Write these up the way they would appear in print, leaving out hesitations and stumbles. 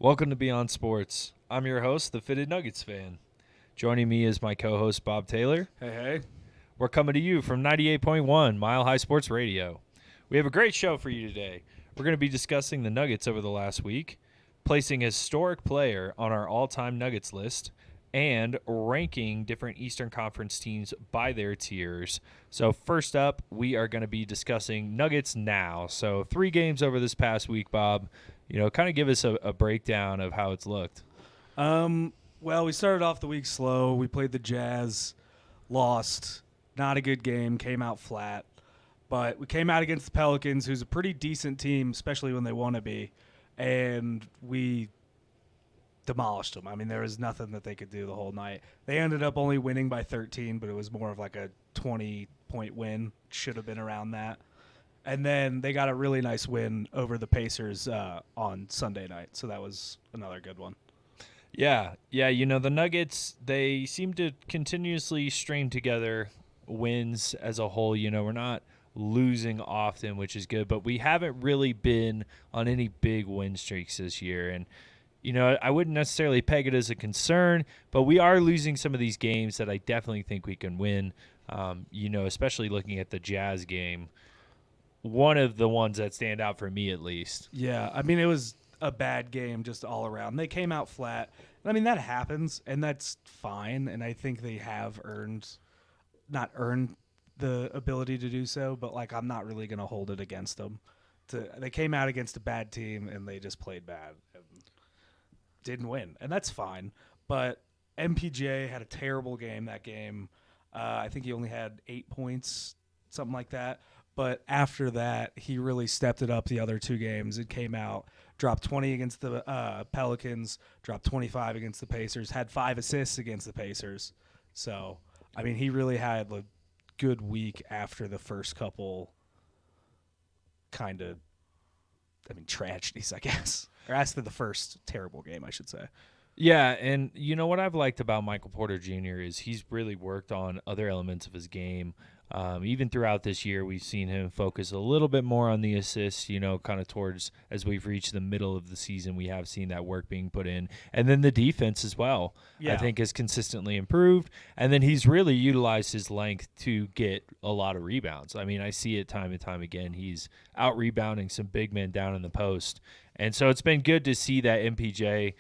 Welcome to Beyond Sports. I'm your host, the Fitted Nuggets fan. Joining me is my co-host, Bob Taylor. Hey. We're coming to you from 98.1 Mile High Sports Radio. We have a great show for you today. We're going to be discussing the Nuggets over the last week, placing a historic player on our all-time Nuggets list, and ranking different Eastern Conference teams by their tiers. So first up, we are going to be discussing Nuggets now. So 3 games over this past week, Bob. Kind of give us a breakdown of how it's looked. Well, we started off the week slow. We played the Jazz, lost. Not a good game, came out flat. But we came out against the Pelicans, who's a pretty decent team, especially when they want to be, and we demolished them. I mean, there was nothing that they could do the whole night. They ended up only winning by 13, but it was more of like a 20-point win. Should have been around that. And then they got a really nice win over the Pacers on Sunday night. So that was another good one. Yeah. The Nuggets, they seem to continuously string together wins as a whole. We're not losing often, which is good, but we haven't really been on any big win streaks this year. And, I wouldn't necessarily peg it as a concern, but we are losing some of these games that I definitely think we can win, especially looking at the Jazz game. One of the ones that stand out for me, at least. Yeah, I mean, it was a bad game just all around. They came out flat. I mean, that happens, and that's fine, and I think they have not earned the ability to do so, but, I'm not really going to hold it against them. They came out against a bad team, and they just played bad and didn't win, and that's fine. But MPJ had a terrible game that game. I think he only had 8 points, something like that. But after that, he really stepped it up the other 2 games. It came out, dropped 20 against the Pelicans, dropped 25 against the Pacers, had 5 assists against the Pacers. So, I mean, he really had a good week after the first couple tragedies, I guess. Or after the first terrible game, I should say. Yeah, and what I've liked about Michael Porter Jr. is he's really worked on other elements of his game. Even throughout this year, we've seen him focus a little bit more on the assists, kind of towards as we've reached the middle of the season, we have seen that work being put in. And then the defense as well, I think, has consistently improved. And then he's really utilized his length to get a lot of rebounds. I mean, I see it time and time again. He's out-rebounding some big men down in the post. And so it's been good to see that MPJ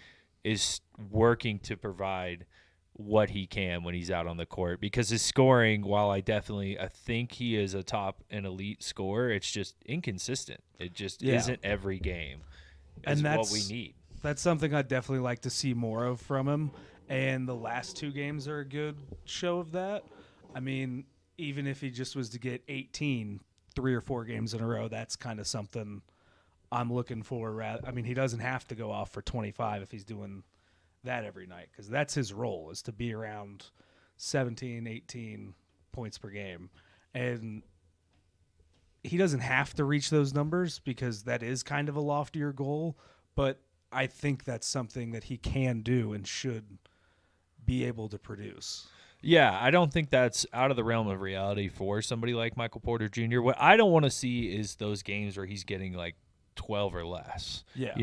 is working to provide what he can when he's out on the court, because his scoring, while I think he is a top and elite scorer, it's just inconsistent. It just isn't every game. And that's what we need. That's something I'd definitely like to see more of from him. And the last 2 games are a good show of that. I mean, even if he just was to get 18, 3 or 4 games in a row, that's kind of something I'm looking for. I mean, he doesn't have to go off for 25 if he's doing that every night, because that's his role, is to be around 17, 18 points per game. And he doesn't have to reach those numbers because that is kind of a loftier goal, but I think that's something that he can do and should be able to produce. Yeah, I don't think that's out of the realm of reality for somebody like Michael Porter Jr. What I don't want to see is those games where he's getting 12 or less. Yeah.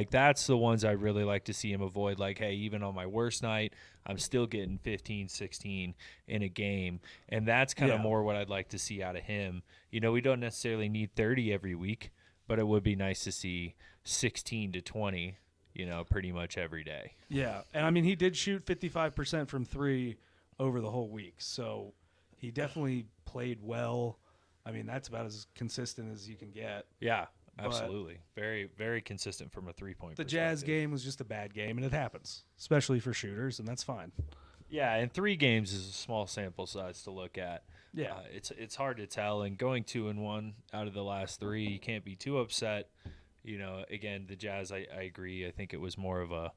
That's the ones I really like to see him avoid. Hey, even on my worst night, I'm still getting 15, 16 in a game. And that's kind of more what I'd like to see out of him. We don't necessarily need 30 every week, but it would be nice to see 16 to 20, pretty much every day. Yeah. And I mean, he did shoot 55% from 3 over the whole week. So he definitely played well. I mean, that's about as consistent as you can get. Yeah. Absolutely. Very, very consistent from a 3-point The perspective. Jazz game was just a bad game, and it happens, especially for shooters, and that's fine. Yeah, and 3 games is a small sample size to look at. Yeah. It's hard to tell, and going 2-1 out of the last 3, you can't be too upset. Again, the Jazz, I agree. I think it was more of a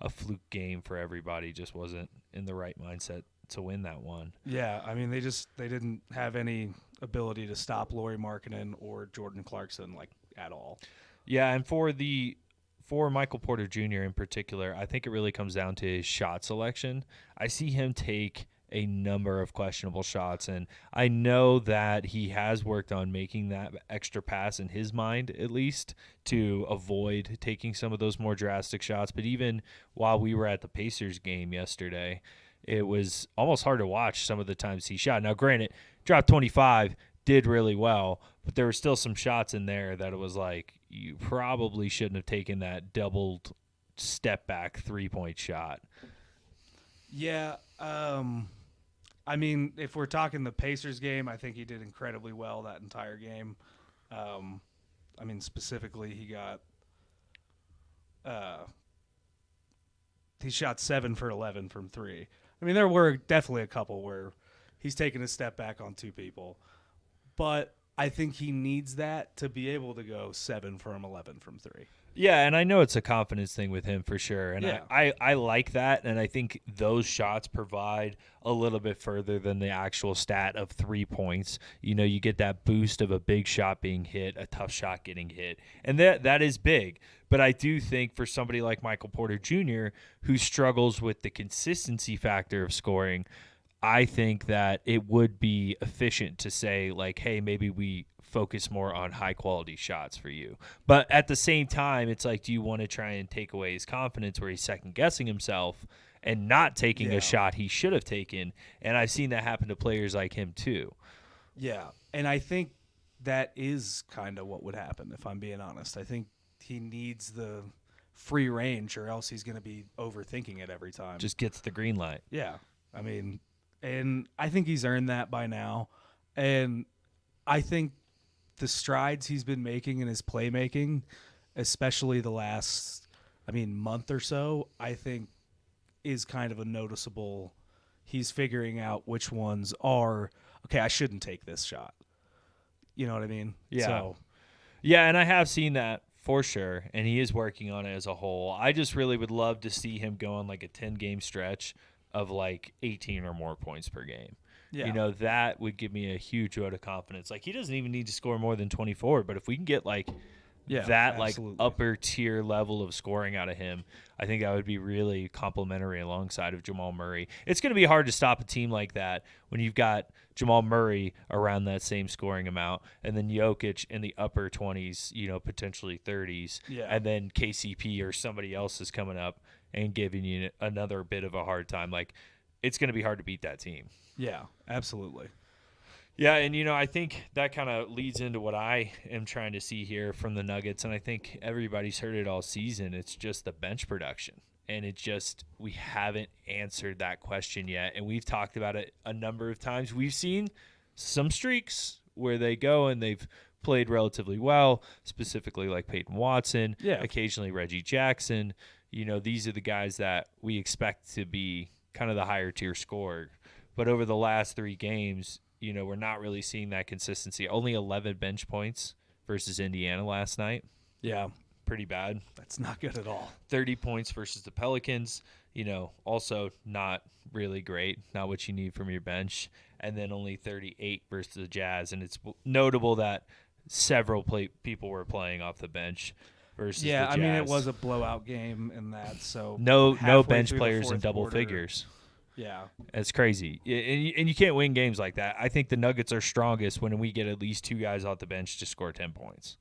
fluke game for everybody. Just wasn't in the right mindset to win that one. Yeah, I mean, they didn't have any ability to stop Lauri Markkanen or Jordan Clarkson, at all. Yeah, and for Michael Porter Jr. in particular, I think it really comes down to his shot selection. I see him take a number of questionable shots. And I know that he has worked on making that extra pass in his mind, at least, to avoid taking some of those more drastic shots. But even while we were at the Pacers game yesterday, it was almost hard to watch some of the times he shot. Now, granted, dropped 25, did really well, but there were still some shots in there that it was like, you probably shouldn't have taken that doubled step back 3-point shot. Yeah. I mean, if we're talking the Pacers game, I think he did incredibly well that entire game. I mean, specifically, he shot 7 for 11 from 3. I mean, there were definitely a couple where he's taken a step back on 2 people, but I think he needs that to be able to go 7 from 11 from 3. Yeah, and I know it's a confidence thing with him for sure. And Yeah. I like that, and I think those shots provide a little bit further than the actual stat of 3 points. You know, you get that boost of a big shot being hit, a tough shot getting hit, and that is big. But I do think for somebody like Michael Porter Jr., who struggles with the consistency factor of scoring, I think that it would be efficient to say, like, hey, maybe we focus more on high-quality shots for you. But at the same time, it's like, do you want to try and take away his confidence where he's second-guessing himself and not taking Yeah. a shot he should have taken? And I've seen that happen to players like him too. Yeah, and I think that is kind of what would happen, if I'm being honest. I think he needs the free range, or else he's going to be overthinking it every time. Just gets the green light. Yeah, I mean, and I think he's earned that by now. And I think the strides he's been making in his playmaking, especially the last, month or so, I think is kind of a noticeable. He's figuring out which ones are, okay, I shouldn't take this shot. You know what I mean? Yeah. So, Yeah, and I have seen that for sure, and he is working on it as a whole. I just really would love to see him go on like a 10-game stretch of like 18 or more points per game. yeah. You know, that would give me a huge vote of confidence. Like, he doesn't even need to score more than 24, but if we can get like that absolutely. like upper tier level of scoring out of him, I think that would be really complimentary alongside of Jamal Murray. It's going to be hard to stop a team like that when you've got Jamal Murray around that same scoring amount, and then Jokic in the upper 20s, you know, potentially 30s, Yeah. and then KCP or somebody else is coming up and giving you another bit of a hard time. Like, it's going to be hard to beat that team. Yeah, absolutely. Yeah, and, you know, I think that kind of leads into what I am trying to see here from the Nuggets, and I think everybody's heard it all season. It's just the bench production, and it just we haven't answered that question yet, and we've talked about it a number of times. We've seen some streaks where they go and they've played relatively well, specifically like Peyton Watson, Yeah. occasionally Reggie Jackson. You know, these are the guys that we expect to be kind of the higher tier scorer. But over the last 3 games, you know, we're not really seeing that consistency. Only 11 bench points versus Indiana last night. Yeah, Pretty bad. that's not good at all. 30 points versus the Pelicans. You know, also not really great. Not what you need from your bench. And then only 38 versus the Jazz. And it's notable that several people were playing off the bench versus Yeah, the I mean, it Jazz. was a blowout game in that. So no halfway bench through the players in fourth double quarter- figures. Yeah, It's crazy. And you can't win games like that. I think the Nuggets are strongest when we get at least 2 guys off the bench to score 10 points.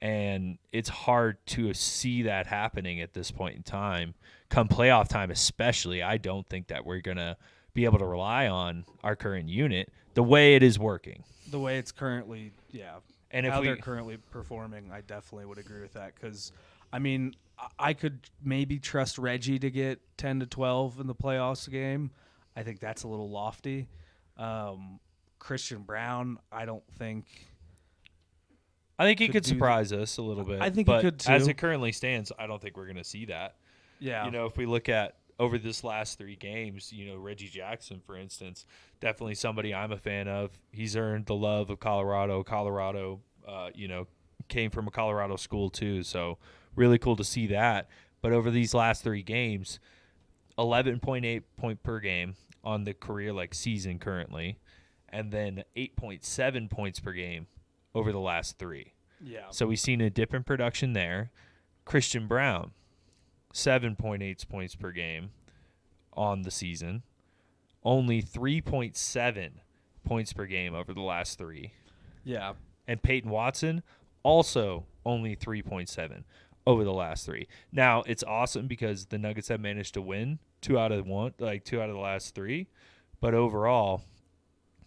And it's hard to see that happening at this point in time. Come playoff time especially, I don't think that we're going to be able to rely on our current unit the way it is working. the way it's currently, And if how we they're currently performing, I definitely would agree with that. Because, I mean, I could maybe trust Reggie to get 10 to 12 in the playoffs game. I think that's a little lofty. Christian Brown, I don't think. he could could do surprise us a little bit. I think he but could, too. as it currently stands, I don't think we're going to see that. Yeah, You know, if we look at over this last 3 games, you know, Reggie Jackson, for instance, definitely somebody I'm a fan of. He's earned the love of Colorado. Colorado, you know, came from a Colorado school too, so really cool to see that. But over these last 3 games, 11.8 point per game on the career like season currently, and then 8.7 points per game over the last 3. yeah, So we've seen a dip in production there. Christian Brown, 7.8 points per game on the season. only 3.7 points per game over the last 3. Yeah. And Peyton Watson also only 3.7 over the last 3. Now, it's awesome because the Nuggets have managed to win 2 out of the last 3. But overall,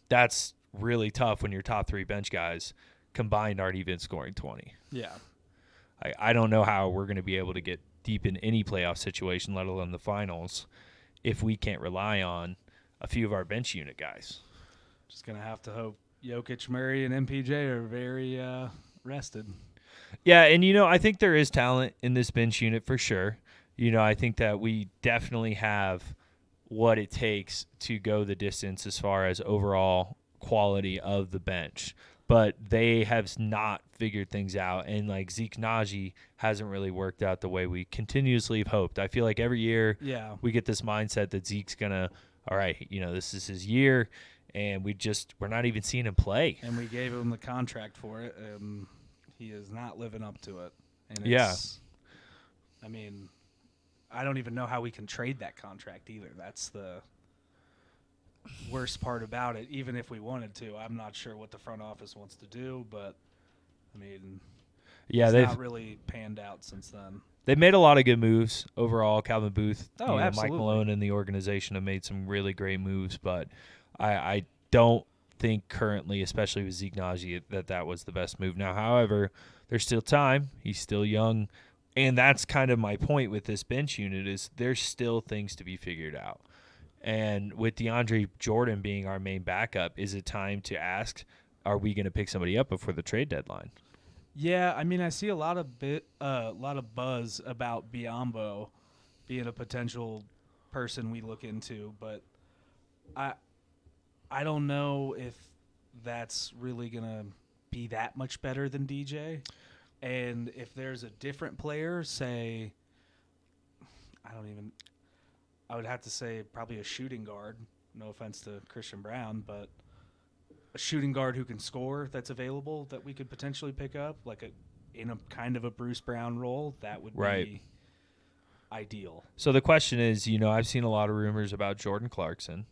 that's really tough when your top 3 bench guys combined aren't even scoring 20. Yeah. I don't know how we're going to be able to get deep in any playoff situation, let alone the finals, if we can't rely on a few of our bench unit guys. Just going to have to hope Jokic, Murray, and MPJ are very rested. Yeah, and, I think there is talent in this bench unit for sure. I think that we definitely have what it takes to go the distance as far as overall quality of the bench. But they have not figured things out, and like Zeke Naji hasn't really worked out the way we continuously have hoped. I feel like every year we get this mindset that Zeke's gonna, all right, this is his year, and we're not even seeing him play. And we gave him the contract for it, and he is not living up to it. And I mean, I don't even know how we can trade that contract either. That's the worst part about it. Even if we wanted to, I'm not sure what the front office wants to do, but I mean, they've not really panned out since then. They've made a lot of good moves overall. Calvin Booth, absolutely. Mike Malone, and the organization have made some really great moves, but I don't think currently, especially with Zeke Naji, that was the best move. Now, however, there's still time. He's still young, and that's kind of my point with this bench unit is there's still things to be figured out. And with DeAndre Jordan being our main backup, is it time to ask, are we going to pick somebody up before the trade deadline? Yeah, I mean, I see a lot of buzz about Biyombo being a potential person we look into, but I don't know if that's really going to be that much better than DJ. And if there's a different player, say, I would have to say probably a shooting guard. No offense to Christian Brown, but a shooting guard who can score that's available that we could potentially pick up, like in a kind of a Bruce Brown role, that would be ideal. So the question is, I've seen a lot of rumors about Jordan Clarkson,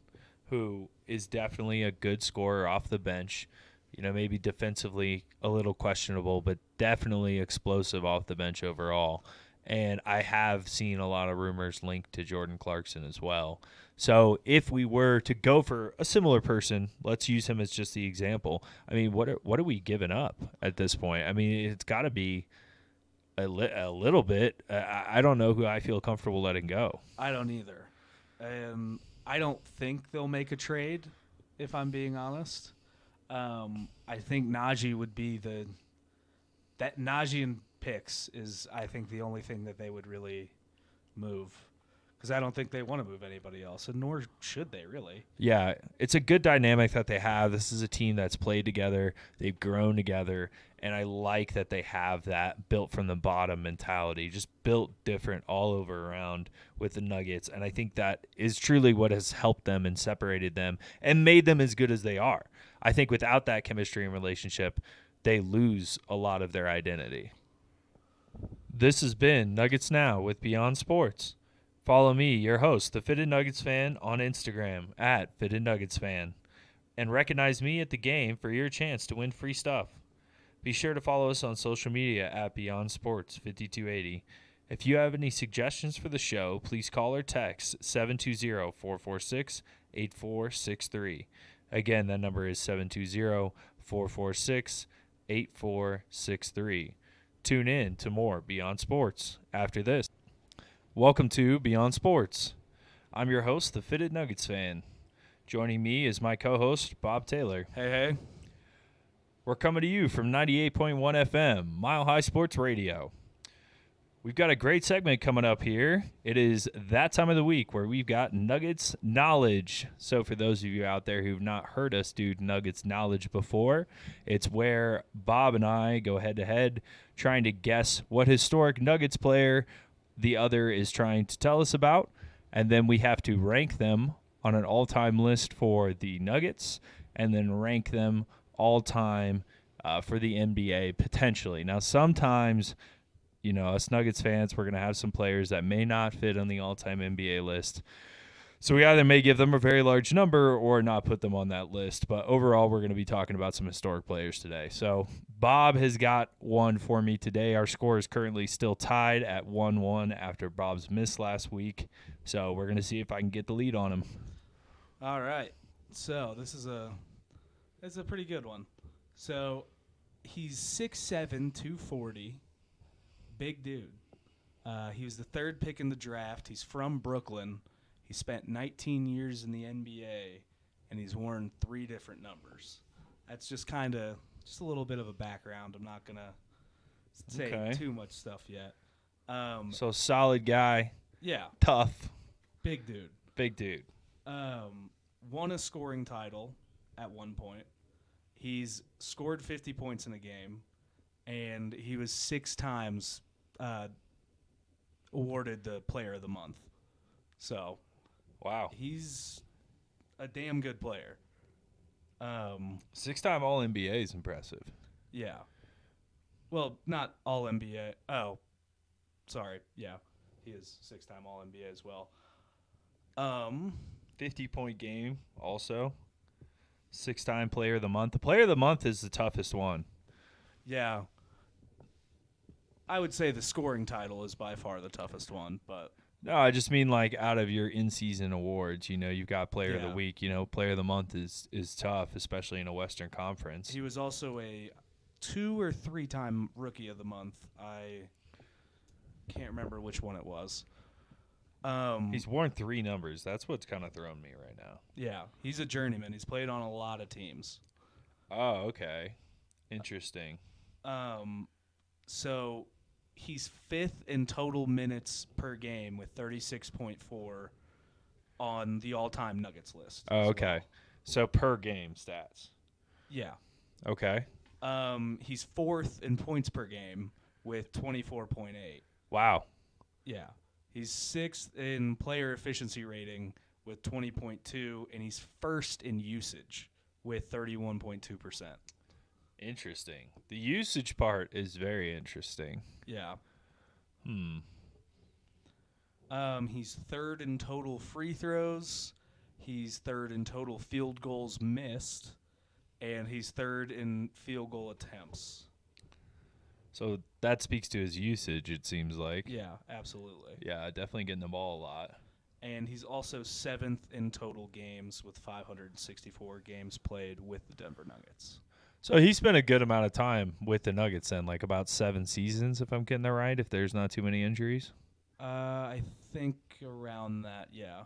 who is definitely a good scorer off the bench. Maybe defensively a little questionable, but definitely explosive off the bench overall. And I have seen a lot of rumors linked to Jordan Clarkson as well. So if we were to go for a similar person, let's use him as just the example. I mean, what are we giving up at this point? I mean, it's got to be a little bit. I don't know who I feel comfortable letting go. I don't either. I don't think they'll make a trade, if I'm being honest. I think Naji would be that Naji and picks is, I think, the only thing that they would really move, because I don't think they want to move anybody else, and nor should they really. Yeah, it's a good dynamic that they have. This is a team that's played together. They've grown together, and I like that they have that built from the bottom mentality, just built different all over around with the Nuggets, and I think that is truly what has helped them and separated them and made them as good as they are. I think without that chemistry and relationship, they lose a lot of their identity. This has been Nuggets Now with Beyond Sports. Follow me, your host, the Fitted Nuggets Fan, on Instagram at Fitted Nuggets Fan. And recognize me at the game for your chance to win free stuff. Be sure to follow us on social media at Beyond Sports 5280. If you have any suggestions for the show, please call or text 720-446-8463. Again, that number is 720-446-8463. Tune in to more Beyond Sports after this. Welcome to Beyond Sports. I'm your host, the Fitted Nuggets Fan. Joining me is my co-host, Bob Taylor. Hey. We're coming to you from 98.1 FM, Mile High Sports Radio. We've got a great segment coming up here. It is that time of the week where we've got Nuggets Knowledge. So for those of you out there who've not heard us do Nuggets Knowledge before, it's where Bob and I go head-to-head trying to guess what historic Nuggets player the other is trying to tell us about, and then we have to rank them on an all-time list for the Nuggets and then rank them all-time for the NBA potentially. Now, sometimes, us Nuggets fans, we're going to have some players that may not fit on the all-time NBA list. So we either may give them a very large number or not put them on that list. But overall, we're going to be talking about some historic players today. So Bob has got one for me today. Our score is currently still tied at 1-1 after Bob's miss last week. So we're going to see if I can get the lead on him. All right. So this is a pretty good one. So he's 6'7", 240, big dude. He was the third pick in the draft. He's from Brooklyn. He spent 19 years in the NBA, and he's worn 3 different numbers. That's just a little bit of a background. I'm not going to say too much stuff yet. So solid guy. Yeah. Tough. Big dude. Big dude. Won a scoring title at one point. He's scored 50 points in a game, and he was 6 times awarded the Player of the Month. So, wow, he's a damn good player. 6-time All-NBA is impressive. Yeah. Well, not All-NBA. Oh, sorry. Yeah, he is 6-time All-NBA as well. 50-point game also. 6-time Player of the Month. The Player of the Month is the toughest one. Yeah. I would say the scoring title is by far the toughest one, but no, I just mean like out of your in-season awards, you've got Player of the Week. Player of the Month is tough, especially in a Western Conference. He was also a 2 or 3-time Rookie of the Month. I can't remember which one it was. He's worn 3 numbers. That's what's kind of throwing me right now. Yeah, he's a journeyman. He's played on a lot of teams. Oh, okay. Interesting. So he's 5th in total minutes per game with 36.4 on the all-time Nuggets list. Oh, okay. Well. So per game stats. Yeah. Okay. He's 4th in points per game with 24.8. Wow. Yeah. He's 6th in player efficiency rating with 20.2, and he's 1st in usage with 31.2%. Interesting. The usage part is very interesting. Yeah. He's 3rd in total free throws. He's 3rd in total field goals missed, and he's 3rd in field goal attempts. So that speaks to his usage, it seems like. Yeah, absolutely. Yeah, definitely getting the ball a lot. And he's also 7th in total games with 564 games played with the Denver Nuggets. So he spent a good amount of time with the Nuggets then, like about 7 seasons, if I'm getting that right, if there's not too many injuries. I think around that, yeah.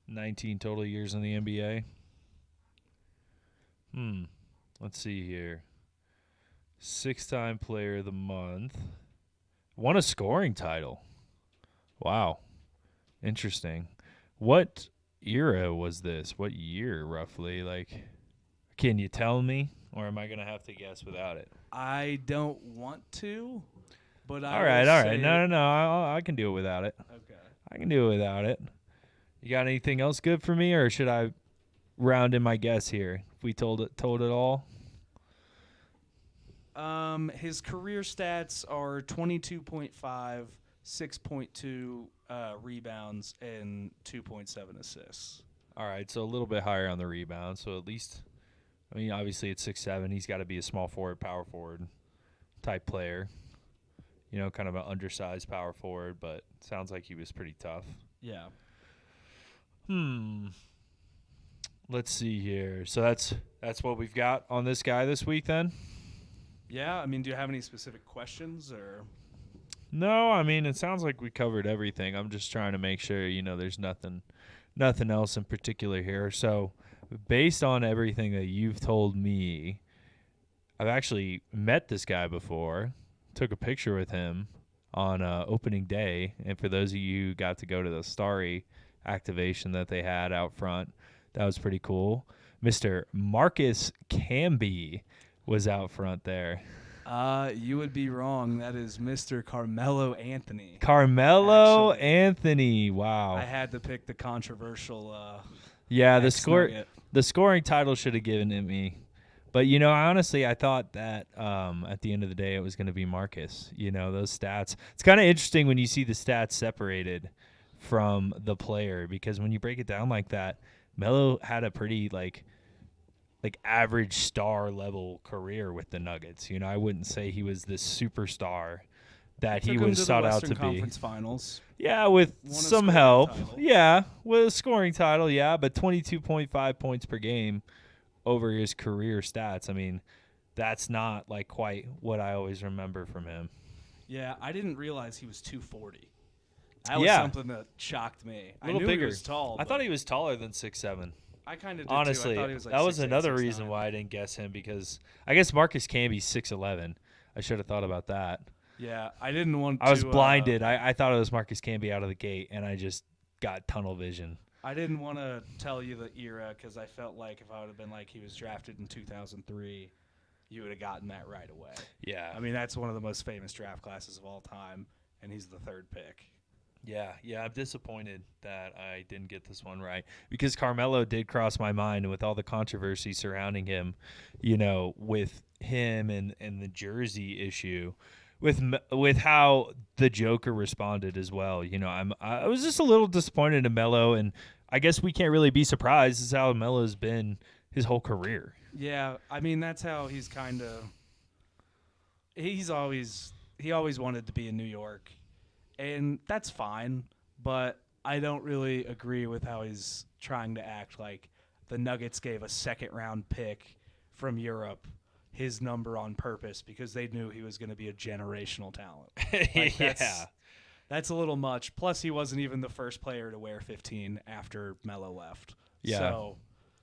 19 total years in the NBA. Let's see here. 6-time Player of the Month. Won a scoring title. Wow. Interesting. What era was this? What year, roughly? Like, can you tell me? Or am I going to have to guess without it? I don't want to, but all right. No. I can do it without it. Okay. I can do it without it. You got anything else good for me, or should I round in my guess here? If we told it all? His career stats are 22.5, 6.2 rebounds, and 2.7 assists. All right, so a little bit higher on the rebound. So at least, obviously at 6'7", he's got to be a small forward, power forward type player. Kind of an undersized power forward, but sounds like he was pretty tough. Yeah. Let's see here. So that's what we've got on this guy this week then? Yeah, do you have any specific questions or? No, it sounds like we covered everything. I'm just trying to make sure, there's nothing else in particular here. So, based on everything that you've told me, I've actually met this guy before, took a picture with him on opening day, and for those of you who got to go to the Starry activation that they had out front, that was pretty cool. Mr. Marcus Camby was out front there. You would be wrong. That is Mr. Carmelo Anthony. Carmelo Anthony. Wow. I had to pick the controversial. The scoring title should have given it me. But, honestly, I thought that at the end of the day it was going to be Marcus. Those stats. It's kind of interesting when you see the stats separated from the player, because when you break it down like that, Melo had a pretty like average star level career with the Nuggets. You know, I wouldn't say he was this superstar that he Took him was to sought the out Western to be. Conference Finals. Yeah, with Won a some scoring help. title. Yeah, with a scoring title, yeah, but 22.5 points per game over his career stats. I mean, that's not like quite what I always remember from him. Yeah, I didn't realize he was 240. That was Yeah. something that shocked me. A little I knew bigger. he was tall. I thought he was taller than 6'7". I kind of did Honestly, too. I thought he was like that was 6'8", another 6'9". reason why I didn't guess him, because I guess Marcus Camby's 6'11". I should have thought about that. Yeah, I didn't want to. I was blinded. I thought it was Marcus Camby out of the gate, and I just got tunnel vision. I didn't want to tell you the era because I felt like if I would have been like he was drafted in 2003, you would have gotten that right away. Yeah. I mean, that's one of the most famous draft classes of all time, and he's the third pick. Yeah, I'm disappointed that I didn't get this one right, because Carmelo did cross my mind, and with all the controversy surrounding him, you know, with him and the jersey issue, with how the Joker responded as well. You know, I was just a little disappointed in Melo, and I guess we can't really be surprised. This is how Melo's been his whole career. Yeah, I mean that's how he's kind of. He always wanted to be in New York. And that's fine, but I don't really agree with how he's trying to act like the Nuggets gave a second-round pick from Europe his number on purpose because they knew he was going to be a generational talent. Like, that's a little much. Plus, he wasn't even the first player to wear 15 after Melo left. Yeah. So,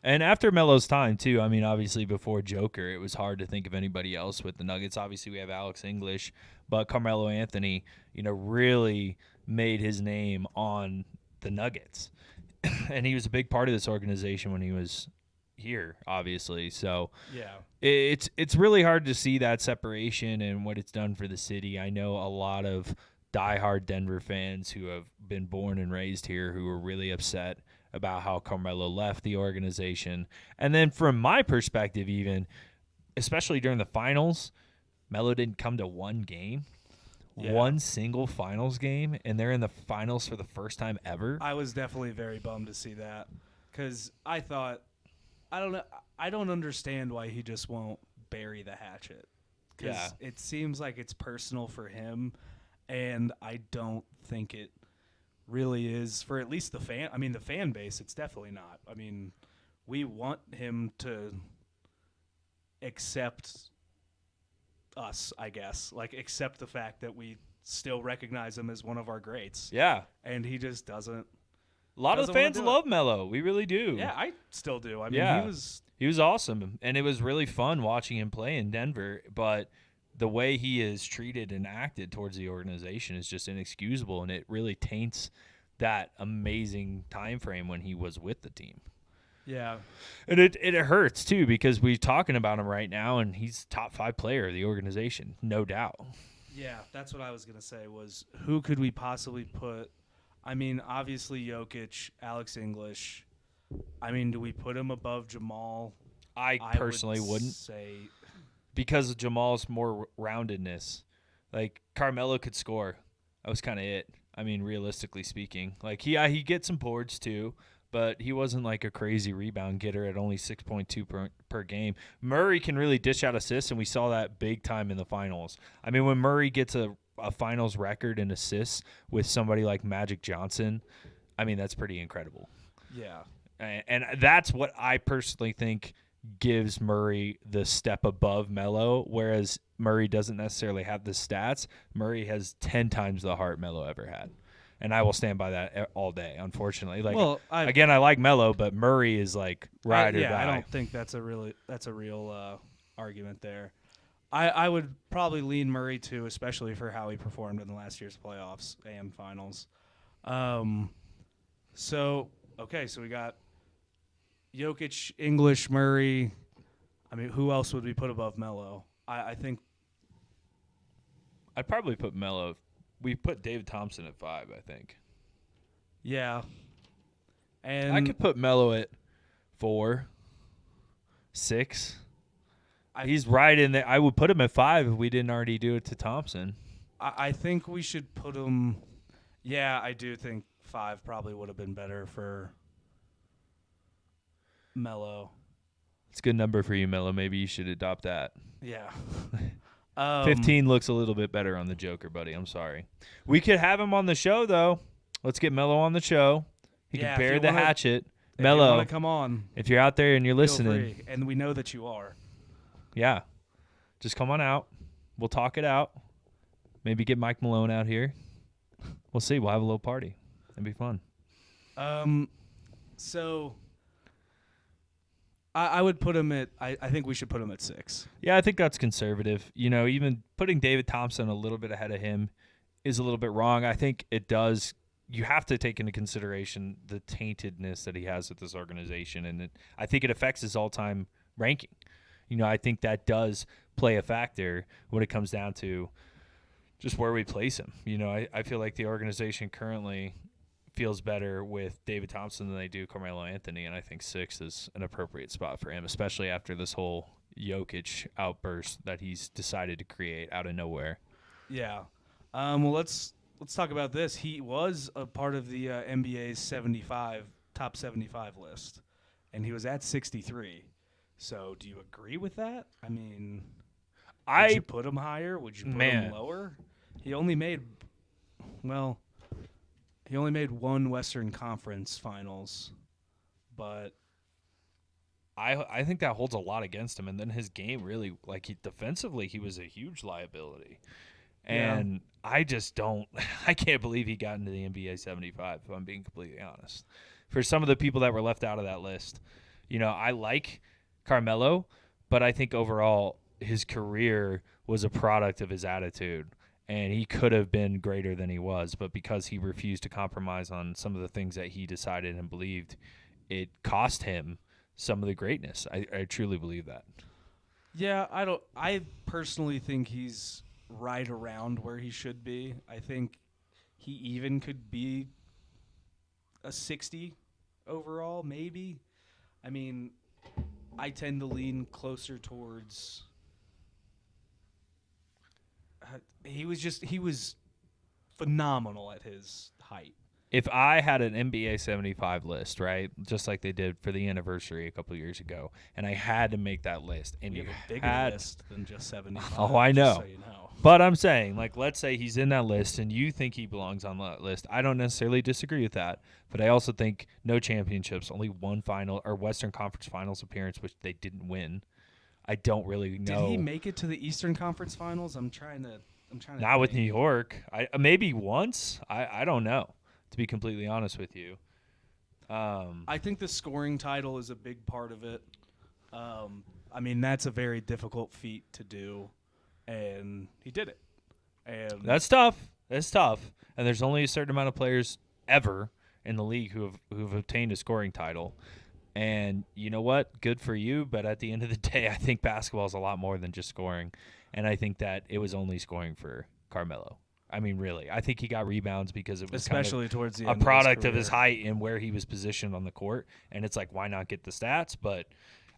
and after Melo's time, too, I mean, obviously before Joker, it was hard to think of anybody else with the Nuggets. Obviously, we have Alex English, but Carmelo Anthony, you know, really made his name on the Nuggets. And he was a big part of this organization when he was here, obviously. So yeah. it's really hard to see that separation and what it's done for the city. I know a lot of diehard Denver fans who have been born and raised here who were really upset about how Carmelo left the organization. And then from my perspective, even, especially during the finals, Melo didn't come to one game, one single finals game, and they're in the finals for the first time ever. I was definitely very bummed to see that because I thought, I don't know, I don't understand why he just won't bury the hatchet. Because it seems like it's personal for him, and I don't think it really is for at least the fan. I mean, the fan base, it's definitely not. I mean, we want him to accept us, I guess. Like, accept the fact that we still recognize him as one of our greats. Yeah. And he just doesn't. A lot of the fans love Melo. We really do. Yeah, I still do. I mean, he was awesome, and it was really fun watching him play in Denver, but the way he is treated and acted towards the organization is just inexcusable, and it really taints that amazing time frame when he was with the team. Yeah. And it hurts, too, because we're talking about him right now, and he's top 5 player of the organization, no doubt. Yeah, that's what I was going to say was who could we possibly put? I mean, obviously Jokic, Alex English. I mean, do we put him above Jamal? I personally wouldn't. Say because of Jamal's more roundedness. Like, Carmelo could score. That was kind of it. I mean, realistically speaking. Like, he gets some boards, too, but he wasn't like a crazy rebound getter at only 6.2 per game. Murray can really dish out assists, and we saw that big time in the finals. I mean, when Murray gets a finals record in assists with somebody like Magic Johnson, I mean, that's pretty incredible. Yeah. And that's what I personally think gives Murray the step above Melo, whereas Murray doesn't necessarily have the stats. Murray has 10 times the heart Melo ever had. And I will stand by that all day, unfortunately. Like, well, I like Melo, but Murray is like ride or die. I don't think that's a real argument there. I would probably lean Murray too, especially for how he performed in the last year's playoffs and finals. So we got Jokic, English, Murray. I mean, who else would we put above Melo? I think I'd probably put Melo. We put David Thompson at 5, I think. Yeah. And I could put Melo at 4, 6. He's right in there. I would put him at 5 if we didn't already do it to Thompson. I think we should put him. Yeah, I do think 75 probably would have been better for Melo. It's a good number for you, Melo. Maybe you should adopt that. Yeah. 15 looks a little bit better on the Joker, buddy. I'm sorry. We could have him on the show, though. Let's get Melo on the show. He Yeah, can if bear you the wanna- hatchet. If you Melo, want to come on, if you're out there and you're feel listening, free. And we know that you are. yeah, just come on out. We'll talk it out. Maybe get Mike Malone out here. We'll see. We'll have a little party. It'd be fun. So I would put him at. I think we should put him at 6. Yeah, I think that's conservative. You know, even putting David Thompson a little bit ahead of him is a little bit wrong. I think it does. You have to take into consideration the taintedness that he has with this organization, and I think it affects his all-time ranking. You know, I think that does play a factor when it comes down to just where we place him. You know, I feel like the organization currently feels better with David Thompson than they do Carmelo Anthony, and I think 6 is an appropriate spot for him, especially after this whole Jokic outburst that he's decided to create out of nowhere. Yeah. Well, let's talk about this. He was a part of the NBA's top 75 list, and he was at 63. So, do you agree with that? I mean, would you put him higher? Would you put him lower? He only made one Western Conference Finals, but I think that holds a lot against him, and then his game really, defensively, he was a huge liability. And I just don't – I can't believe he got into the NBA 75, if I'm being completely honest. For some of the people that were left out of that list, you know, I like Carmelo, but I think overall his career was a product of his attitude, and he could have been greater than he was. But because he refused to compromise on some of the things that he decided and believed, it cost him some of the greatness. I truly believe that. Yeah, I personally think he's – right around where he should be. I think he even could be a 60 overall, maybe. I mean, I tend to lean closer towards he was phenomenal at his height. If I had an NBA 75 list, right, just like they did for the anniversary a couple of years ago, and I had to make that list, and We you have a bigger had list than just 75. Oh, I know. Just so you know. But I'm saying, let's say he's in that list and you think he belongs on that list. I don't necessarily disagree with that, but I also think no championships, only one final or Western Conference Finals appearance, which they didn't win. I don't really know. Did he make it to the Eastern Conference Finals? I'm trying to Not with New York. Maybe once. I don't know, to be completely honest with you. I think the scoring title is a big part of it. I mean, that's a very difficult feat to do, and he did it. And That's tough. That's tough. And there's only a certain amount of players ever in the league who've obtained a scoring title. And you know what? Good for you. But at the end of the day, I think basketball is a lot more than just scoring. And I think that it was only scoring for Carmelo. I mean, really. I think he got rebounds because it was especially towards the a end product of his height and where he was positioned on the court. And it's like, why not get the stats? But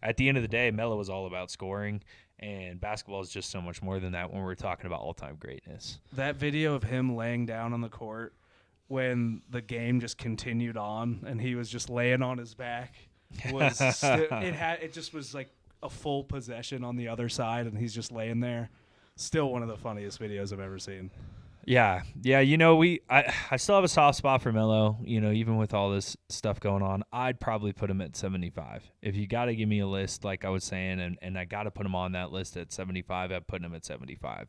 at the end of the day, Melo was all about scoring. And basketball is just so much more than that when we're talking about all-time greatness. That video of him laying down on the court when the game just continued on and he was just laying on his back was it just was like a full possession on the other side and he's just laying there. Still one of the funniest videos I've ever seen. Yeah. You know, I still have a soft spot for Melo. You know, even with all this stuff going on, I'd probably put him at 75. If you got to give me a list, like I was saying, and I got to put him on that list at 75, I'd put him at 75.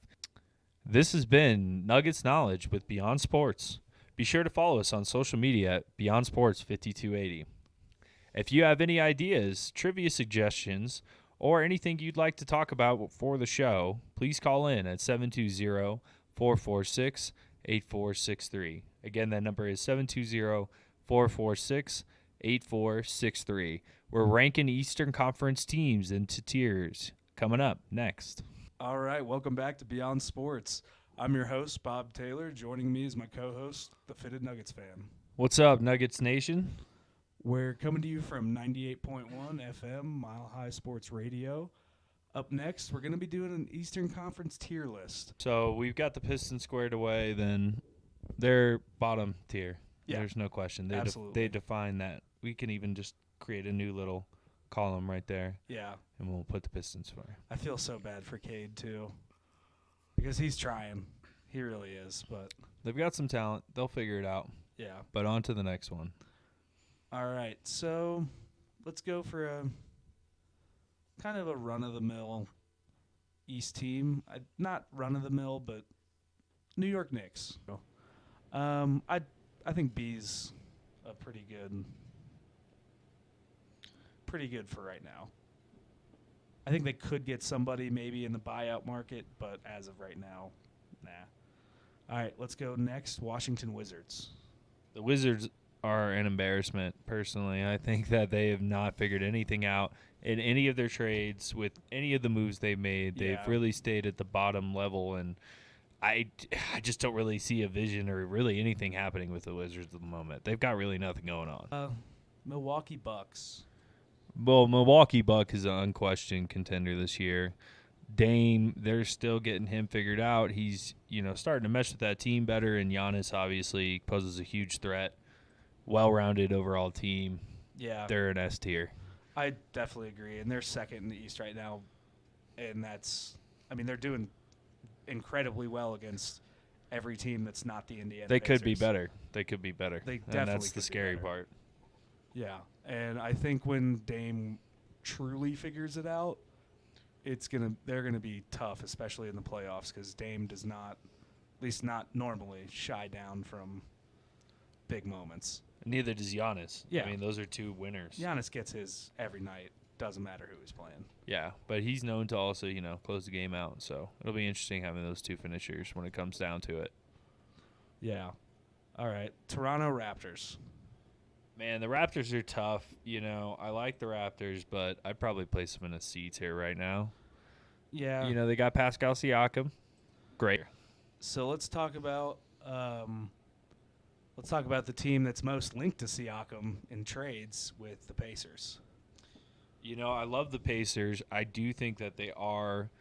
This has been Nuggets Knowledge with Beyond Sports. Be sure to follow us on social media at Beyond Sports 5280. If you have any ideas, trivia suggestions, or anything you'd like to talk about for the show, please call in at 720-446-8463. Again, that number is 720-446-8463. We're ranking Eastern Conference teams into tiers. Coming up next. All right, welcome back to Beyond Sports. I'm your host, Bob Taylor. Joining me is my co-host, the Fitted Nuggets fan. What's up, Nuggets Nation? We're coming to you from 98.1 FM, Mile High Sports Radio. Up next, we're going to be doing an Eastern Conference tier list. So we've got the Pistons squared away, then they're bottom tier. Yeah. There's no question. Absolutely. They define that. We can even just create a new little column right there, Yeah. and we'll put the Pistons for. I feel so bad for Cade, too, because he's trying. He really is, but They've got some talent. They'll figure it out. yeah. But on to the next one. All right, so let's go for a kind of a run-of-the-mill East team. Not run-of-the-mill, but New York Knicks. I think B's a pretty good for right now. I think they could get somebody maybe in the buyout market, but as of right now, nah. All right, let's go next. Washington Wizards. The Wizards are an embarrassment, personally. I think that they have not figured anything out in any of their trades with any of the moves they've made. Yeah. They've really stayed at the bottom level, and I just don't really see a vision or really anything happening with the Wizards at the moment. They've got really nothing going on. Milwaukee Bucks. Well, Milwaukee Buck is an unquestioned contender this year. Dame, they're still getting him figured out. He's, starting to mesh with that team better, and Giannis obviously poses a huge threat. Well-rounded overall team. Yeah. They're an S tier. I definitely agree, and they're second in the East right now, and they're doing incredibly well against every team that's not the Indiana They Pacers. could be better. They could be better. They and definitely that's could the be scary better. part. Yeah, and I think when Dame truly figures it out, they're gonna be tough, especially in the playoffs, because Dame does not, at least not normally, shy down from big moments. Neither does Giannis. Yeah. I mean, those are two winners. Giannis gets his every night. Doesn't matter who he's playing. Yeah, but he's known to also, close the game out. So it'll be interesting having those two finishers when it comes down to it. Yeah. All right. Toronto Raptors. Man, the Raptors are tough. I like the Raptors, but I'd probably place them in a C tier right now. Yeah. They got Pascal Siakam. Great. So let's talk about the team that's most linked to Siakam in trades with the Pacers. I love the Pacers. I do think that they are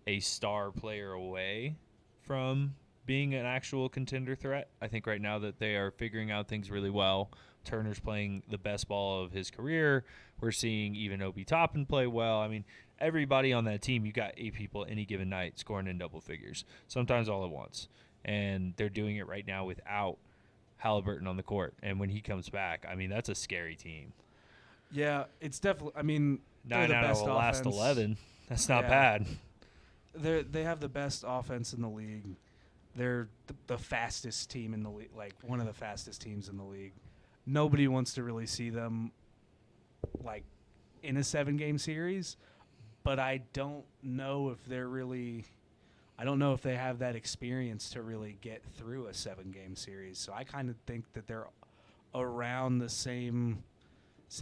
a star player away from being an actual contender threat. I think right now that they are figuring out things really well. Turner's playing the best ball of his career. We're seeing even Obi Toppin play well. I mean, everybody on that team, you got 8 people any given night scoring in double figures, sometimes all at once. And they're doing it right now without Halliburton on the court. And when he comes back, I mean, that's a scary team. Yeah, it's definitely. 9 they're the out best of the last offense. 11. That's not Yeah. bad. They have the best offense in the league. They're the fastest team in the league, like one of the fastest teams in the league. Nobody wants to really see them like in a 7-game series, but I don't know if they have that experience to really get through a 7-game series. So I kind of think that they're around the same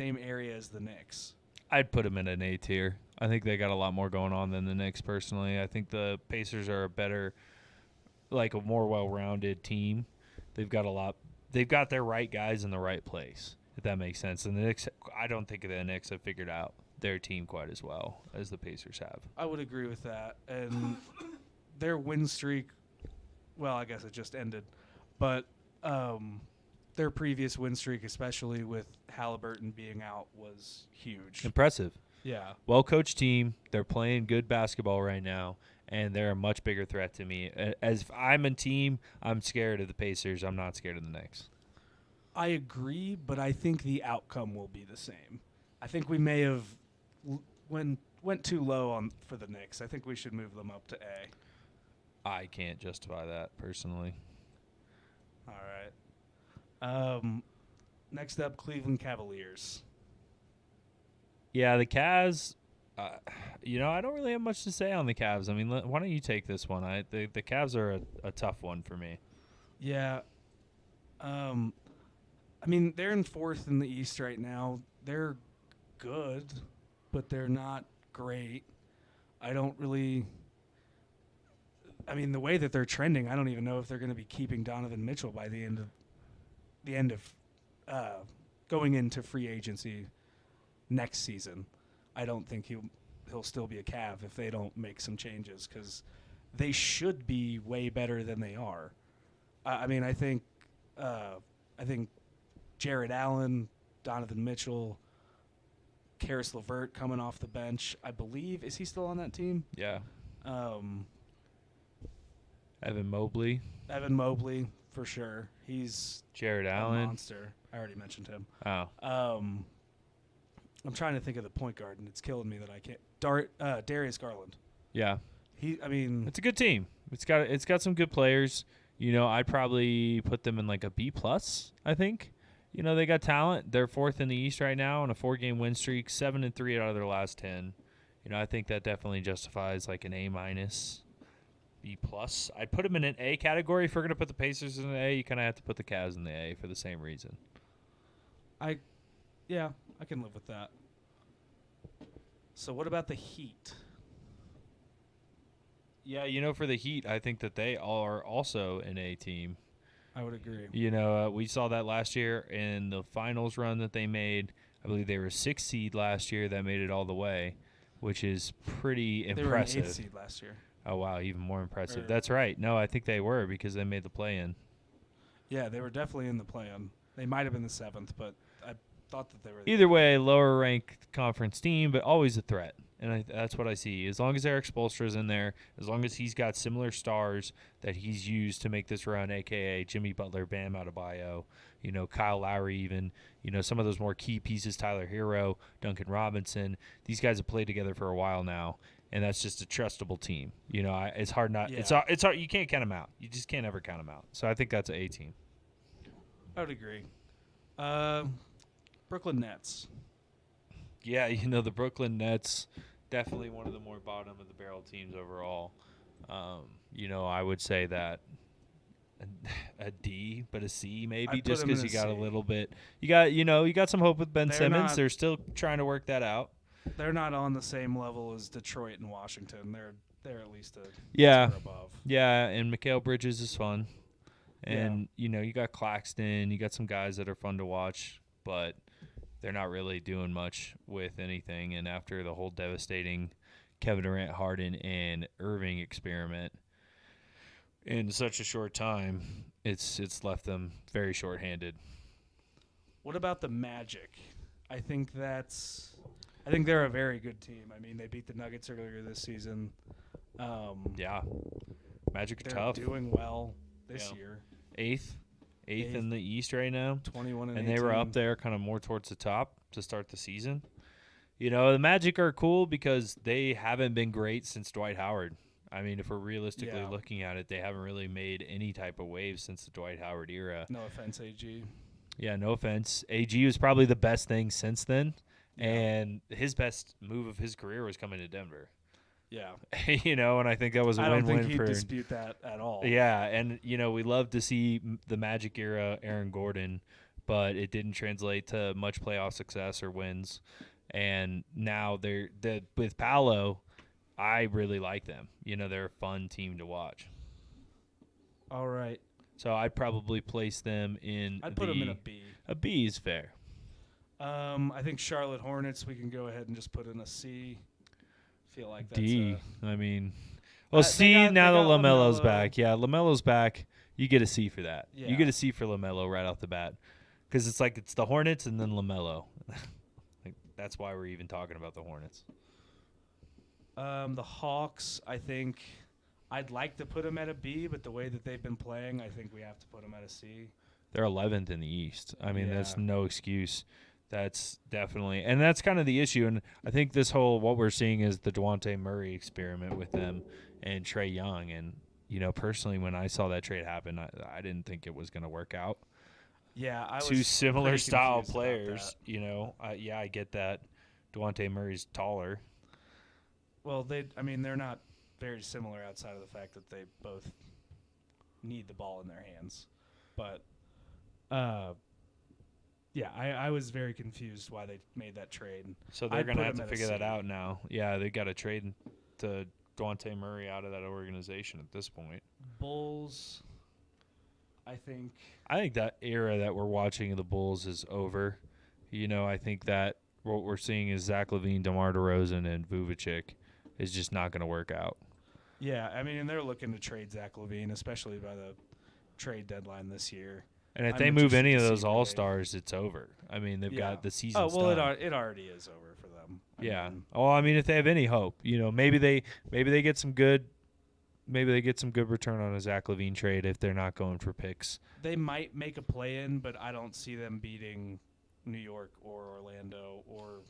area as the Knicks. I'd put them in an A tier. I think they got a lot more going on than the Knicks personally. I think the Pacers are a more well-rounded team. They've got their right guys in the right place, if that makes sense. And the Knicks, I don't think the Knicks have figured out their team quite as well as the Pacers have. I would agree with that. And their win streak, well, I guess it just ended, but their previous win streak, especially with Halliburton being out, was huge. Impressive. Yeah. Well-coached team. They're playing good basketball right now, and they're a much bigger threat to me. As if I'm a team, I'm scared of the Pacers. I'm not scared of the Knicks. I agree, but I think the outcome will be the same. I think we may have went too low for the Knicks. I think we should move them up to A. I can't justify that personally. All right. Next up, Cleveland Cavaliers. Yeah, the Cavs, I don't really have much to say on the Cavs. I mean, why don't you take this one? The Cavs are a tough one for me. Yeah. They're in 4th in the East right now. They're good, but they're not great. The way that they're trending, I don't even know if they're going to be keeping Donovan Mitchell by the end of going into free agency next season. I don't think he'll still be a Cav if they don't make some changes, because they should be way better than they are. I think I think Jared Allen, Donovan Mitchell, Karis LeVert coming off the bench. I believe, is he still on that team? Yeah. Um, Evan Mobley, Evan Mobley, for sure. He's Jared a Allen. monster. I already mentioned him. Oh, I'm trying to think of the point guard, and it's killing me that I can't. Darius Garland. yeah. It's It's a good team. It's got some good players. I'd probably put them in like a B plus. I think. They got talent. They're fourth in the East right now on a 4-game win streak, 7-3 out of their last 10. I think that definitely justifies like an A minus, B plus. I'd put them in an A category. If we're gonna put the Pacers in an A, you kind of have to put the Cavs in the A for the same reason. I can live with that. So what about the Heat? Yeah, for the Heat, I think that they are also an A team. I would agree. We saw that last year in the finals run that they made. I believe they were a 6th seed last year that made it all the way, which is pretty impressive. They were an 8th seed last year. Oh, wow, even more impressive. That's right. No, I think they were because they made the play-in. Yeah, they were definitely in the play-in. They might have been the 7th, but I thought that they were. Either way, lower-ranked conference team, but always a threat. And that's what I see. As long as Eric Spoelstra's in there, as long as he's got similar stars that he's used to make this run, a.k.a. Jimmy Butler, Bam Adebayo, Kyle Lowry even, some of those more key pieces, Tyler Hero, Duncan Robinson. These guys have played together for a while now, and that's just a trustable team. It's hard not Yeah. it's hard. You can't count them out. You just can't ever count them out. So I think that's an A team. I would agree. Brooklyn Nets. Yeah, the Brooklyn Nets, definitely one of the more bottom of the barrel teams overall. I would say that a D, but a C maybe, I'd put just them because in you a got a C. little bit. You got some hope with Ben They're Simmons. not- They're still trying to work that out. They're not on the same level as Detroit and Washington. They're at least a Yeah, tier above. yeah, and Mikal Bridges is fun, and you got Claxton. You got some guys that are fun to watch, but they're not really doing much with anything. And after the whole devastating Kevin Durant, Harden, and Irving experiment in such a short time, it's left them very short-handed. What about the Magic? I think they're a very good team. They beat the Nuggets earlier this season. Yeah, Magic are They're tough. doing well this Yeah. year. Eighth in the East right now. 21 and And they were 18. up there kind of more towards the top to start the season. The Magic are cool because they haven't been great since Dwight Howard. If we're realistically Yeah. looking at it, they haven't really made any type of waves since the Dwight Howard era. No offense, AG. Yeah, no offense. AG was probably the best thing since then, Yeah. and his best move of his career was coming to Denver. Yeah. And I think that was a I don't win-win think he'd for dispute that at all. Yeah, and we love to see the Magic era Aaron Gordon, but it didn't translate to much playoff success or wins. And now they're with Paolo, I really like them. They're a fun team to watch. All right. So I'd probably place them in I'd put them in a B. A B is fair. I think Charlotte Hornets we can go ahead and just put in a C. Feel like that's D. a, Well, they C got now that LaMelo's LaMelo. back. Yeah, LaMelo's back. You get a C for that. Yeah. You get a C for LaMelo right off the bat. Because it's the Hornets and then LaMelo. That's why we're even talking about the Hornets. the Hawks, I think I'd like to put them at a B, but the way that they've been playing, I think we have to put them at a C. They're 11th in the East. That's Yeah. no excuse. That's definitely, and that's kind of the issue. And I think what we're seeing is the DeJounte Murray experiment with them and Trae Young. And, personally, when I saw that trade happen, I didn't think it was going to work out. Yeah, I was Two similar pretty style confused about players, that. I get that. DeJounte Murray's taller. Well, they're not very similar outside of the fact that they both need the ball in their hands. But, yeah, I was very confused why they made that trade. So they're I'd going to put have him to at a figure that C. out now. Yeah, they got to trade to DeJounte Murray out of that organization at this point. Bulls, I think. I think that era that we're watching of the Bulls is over. I think that what we're seeing is Zach LaVine, DeMar DeRozan, and Vucevic is just not going to work out. Yeah, and they're looking to trade Zach LaVine, especially by the trade deadline this year. And if I'm they move interested any to of see those where they- All-Stars, it's over. I mean, they've got the season. Oh well, done. it already is over for them. Yeah. I mean, Well, I mean, if they have any hope, maybe they get some good, maybe they get some good return on a Zach LaVine trade if they're not going for picks. they might make a play in, but I don't see them beating New York or Orlando or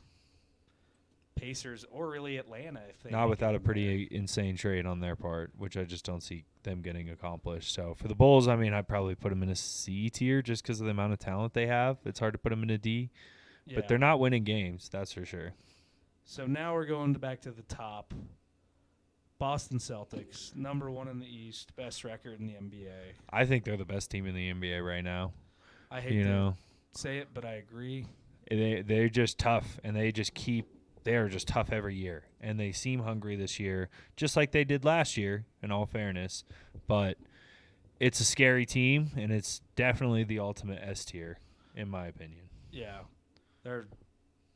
Pacers or really Atlanta if they Not make without it a in pretty insane trade on their part, which I just don't see them getting accomplished. So for the Bulls, I mean, I'd probably put them in a C tier just because of the amount of talent they have. It's hard to put them in a D, there. but they're not winning games, that's for sure. So now we're going back to the top. Boston Celtics, number 1 in the East, best record in the NBA. I think they're the best team in the NBA right now. I hate You to know, say it, but I agree. they're just tough, and they are just tough every year, and they seem hungry this year, just like they did last year. In all fairness, but it's a scary team, and it's definitely the ultimate S tier, in my opinion. Yeah, they're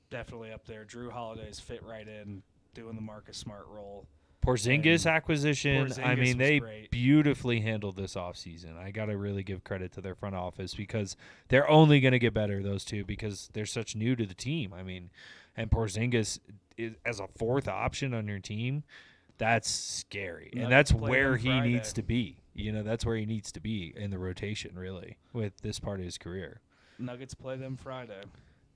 definitely up there. Drew Holiday's fit right in, doing the Marcus Smart role. Porzingis And acquisition, I Porzingis mean, was they great. beautifully handled this offseason. I got to really give credit to their front office because they're only going to get better, those two, because they're such new to the team. I mean, and Porzingis as a fourth option on your team, that's scary. And Nuggets that's play where them he Friday. needs to be. That's where he needs to be in the rotation, really, with this part of his career. Nuggets play them Friday.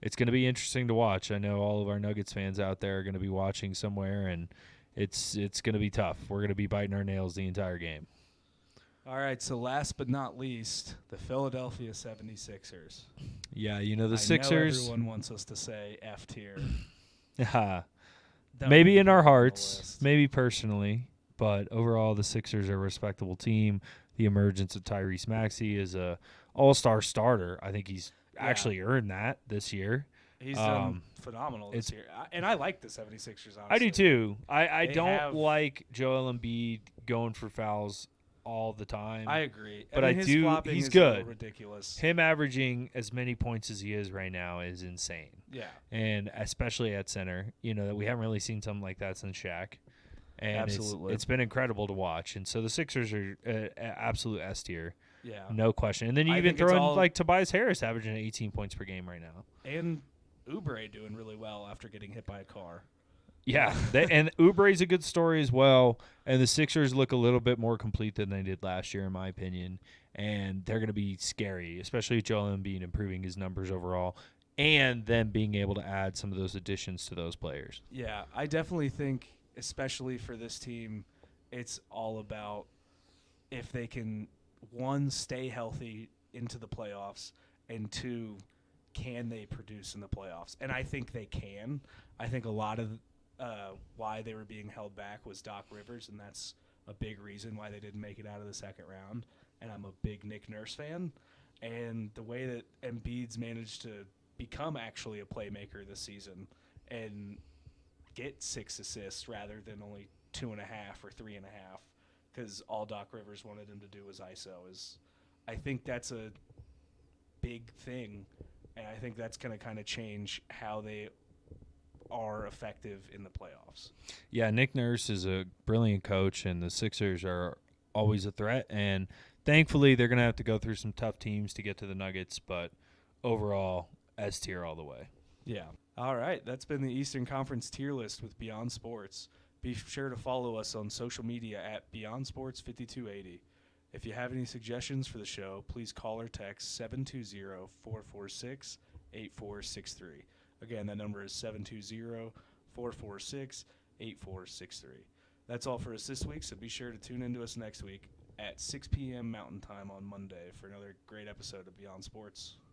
It's going to be interesting to watch. I know all of our Nuggets fans out there are going to be watching somewhere, and it's going to be tough. We're going to be biting our nails the entire game. All right, so last but not least, the Philadelphia 76ers. Yeah, the I know Sixers, everyone wants us to say F tier. maybe in our Don't put them on the hearts, list. maybe personally, but overall the Sixers are a respectable team. The emergence of Tyrese Maxey is a all-star starter. I think he's actually earned that this year. He's done phenomenal this year. And I like the 76ers, honestly. I do too. I They don't have- like Joel Embiid going for fouls all the time. I agree. But mean, his he's flopping is a good. little ridiculous. Him averaging as many points as he is right now is insane. Yeah, And especially at center, that we haven't really seen something like that since Shaq. And Absolutely. it's been incredible to watch. And so the Sixers are absolute S tier, yeah. no question. And then you I even think it's throw in all- like Tobias Harris averaging 18 points per game right now. And Oubre doing really well after getting hit by a car. Yeah, and Oubre's a good story as well. And the Sixers look a little bit more complete than they did last year, in my opinion. And they're going to be scary, especially Joel Embiid improving his numbers overall, and then being able to add some of those additions to those players. Yeah, I definitely think, especially for this team, it's all about if they can, one, stay healthy into the playoffs, and two, can they produce in the playoffs? And I think they can. I think a lot of why they were being held back was Doc Rivers, and that's a big reason why they didn't make it out of the second round. And I'm a big Nick Nurse fan. And the way that Embiid's managed to become actually a playmaker this season and get 6 assists rather than only 2.5 or 3.5, because all Doc Rivers wanted him to do was ISO. I think that's a big thing, and I think that's going to kind of change how they are effective in the playoffs. Yeah, Nick Nurse is a brilliant coach, and the Sixers are always a threat. And thankfully, they're going to have to go through some tough teams to get to the Nuggets, but overall, S tier all the way. Yeah. All right. That's been the Eastern Conference tier list with Beyond Sports. Be sure to follow us on social media at Beyond Sports 5280. If you have any suggestions for the show, please call or text 720-446-8463. Again, that number is 720-446-8463. That's all for us this week, so be sure to tune into us next week at 6 p.m. Mountain Time on Monday for another great episode of Beyond Sports.